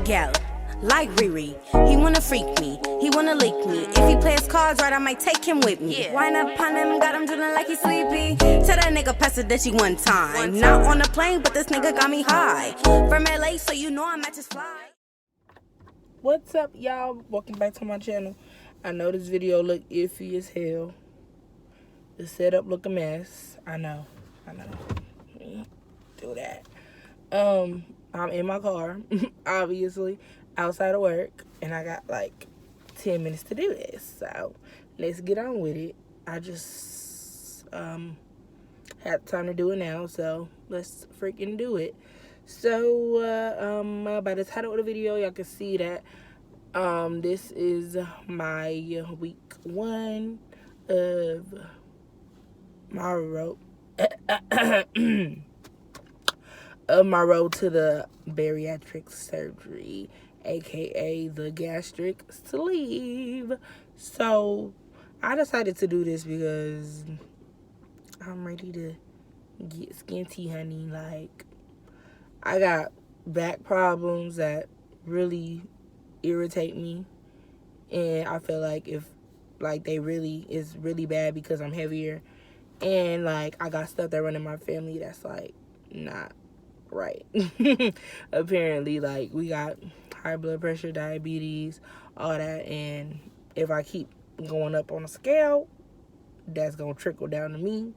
gal, like Riri. He wanna freak me, he wanna lick me. If he plays cards right, I might take him with me. Wind up on him, got him drooling like he's sleepy. Tell that nigga pass it that she one time. Not on the plane, but this nigga got me high. From LA, so you know I'm at his fly. What's up, y'all? Welcome back to my channel. I know this video look iffy as hell. The setup look a mess. I know. Do that. I'm in my car, obviously, outside of work, and I got like 10 minutes to do this. So let's get on with it. I just had time to do it now, so let's freaking do it. So by the title of the video, y'all can see that this is my week 1 of my road to the bariatric surgery, aka the gastric sleeve. So I decided to do this because I'm ready to get skinty, honey. Like, I got back problems that really irritate me, and I feel like it's really bad because I'm heavier, and like I got stuff that run in my family that's like not right. Apparently, like, we got high blood pressure, diabetes, all that, and if I keep going up on a scale, that's gonna trickle down to me,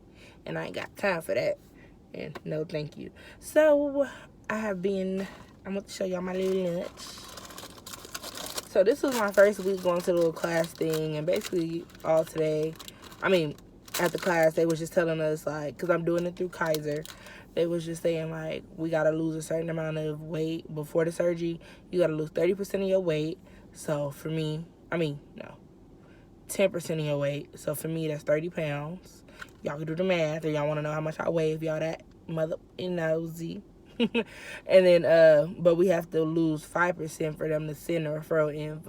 and I ain't got time for that. And no thank you. So I'm going to show y'all my little lunch. So this was my first week going to the little class thing, and basically all today, at the class, they was just telling us, like, because I'm doing it through Kaiser, they was just saying, like, we got to lose a certain amount of weight before the surgery. You got to lose 30% of your weight. So for me, 10% of your weight. So for me, that's 30 pounds. Y'all can do the math, or y'all want to know how much I weigh if y'all that mother nosy. And then, but we have to lose 5% for them to send a referral in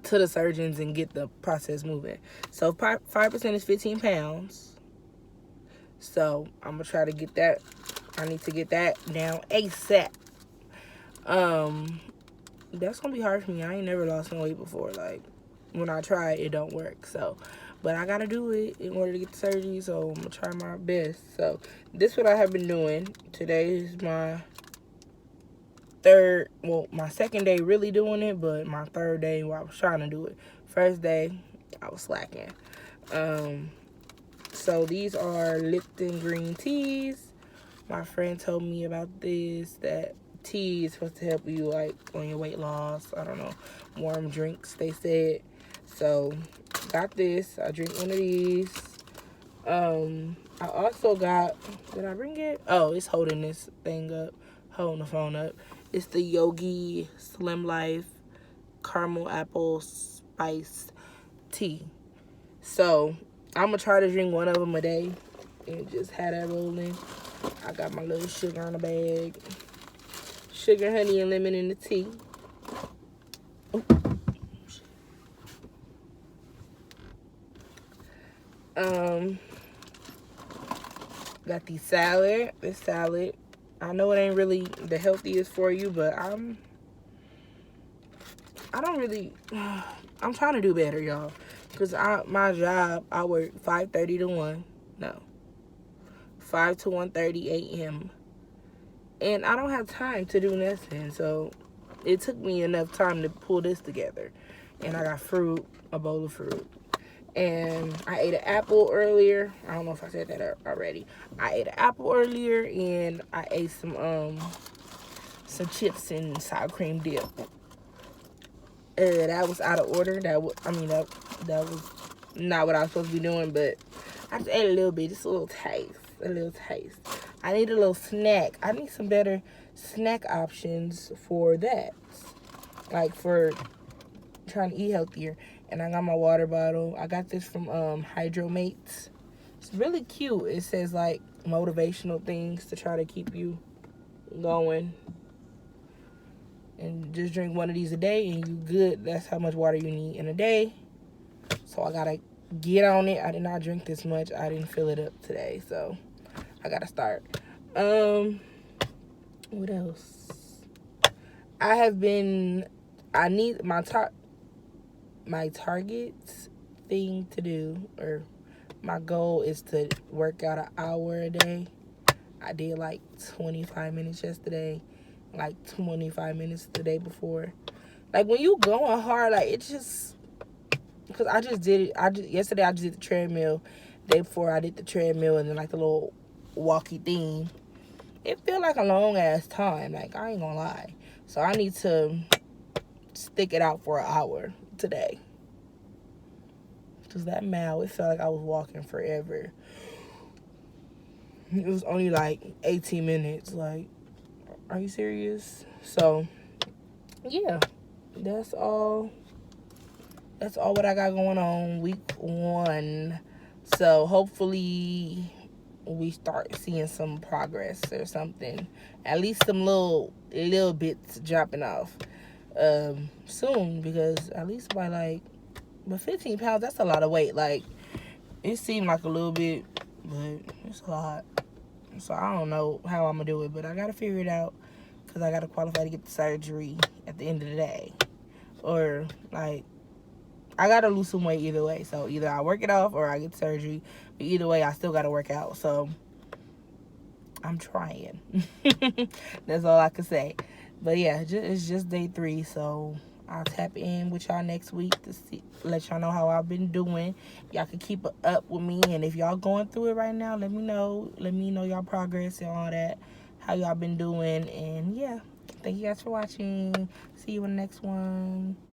to the surgeons and get the process moving. So 5% is 15 pounds. So I'm gonna try to get that. I need to get that down ASAP. That's gonna be hard for me. I ain't never lost no weight before. Like, when I try it don't work. So, but I gotta do it in order to get the surgery. So I'm gonna try my best. So this is what I have been doing. Today is my my second day really doing it, but my third day where I was trying to do it. First day, I was slacking. So these are Lipton green teas. My friend told me about this, that tea is supposed to help you, like, on your weight loss. I don't know, warm drinks, they said. So got this. I drink one of these. I also got, did I bring it? Oh, it's holding this thing up, holding the phone up. It's the Yogi Slim Life Caramel Apple Spice Tea. So I'm gonna try to drink one of them a day and just have that rolling. I got my little sugar in the bag. Sugar, honey, and lemon in the tea. Ooh. Got the salad. This salad, I know it ain't really the healthiest for you, but I'm trying to do better, y'all. Because my job, I work 5:30 to 1. No. 5 to 1:30 a.m. And I don't have time to do nothing. So it took me enough time to pull this together. And I got fruit, a bowl of fruit. And I ate an apple earlier. I don't know if I said that already. I ate an apple earlier, and I ate some chips and sour cream dip. That was out of order. That was not what I was supposed to be doing, but I just ate a little bit, just a little taste. I need a little snack. I need some better snack options for that, like for trying to eat healthier. And I got my water bottle. I got this from Hydromates. It's really cute. It says, like, motivational things to try to keep you going. And just drink one of these a day and you good. That's how much water you need in a day. So I gotta get on it. I did not drink this much. I didn't fill it up today, so I gotta start. What else? I need my target thing to do, or my goal is to work out an hour a day. I did like 25 minutes yesterday, like 25 minutes the day before. Like, when you going hard, like, it just, because I just did it. Yesterday I just did the treadmill. Day before I did the treadmill and then like the little walkie thing. It feel like a long ass time. Like, I ain't gonna lie. So I need to stick it out for an hour today. Because that mile, it felt like I was walking forever. It was only like 18 minutes. Like, are you serious? So, yeah. That's all what I got going on week 1. So, hopefully we start seeing some progress or something. At least some little bits dropping off soon, because at least but 15 pounds, that's a lot of weight. Like, it seemed like a little bit, but it's a lot. So I don't know how I'm gonna do it, but I gotta figure it out, because I gotta qualify to get the surgery at the end of the day. Or, like, I gotta lose some weight either way. So either I work it off or I get surgery. But either way, I still gotta work out. So I'm trying. That's all I can say. But yeah, it's just day 3. So I'll tap in with y'all next week to let y'all know how I've been doing. Y'all can keep up with me. And if y'all going through it right now, let me know. Let me know y'all progress and all that. How y'all been doing. And yeah, thank you guys for watching. See you in the next one.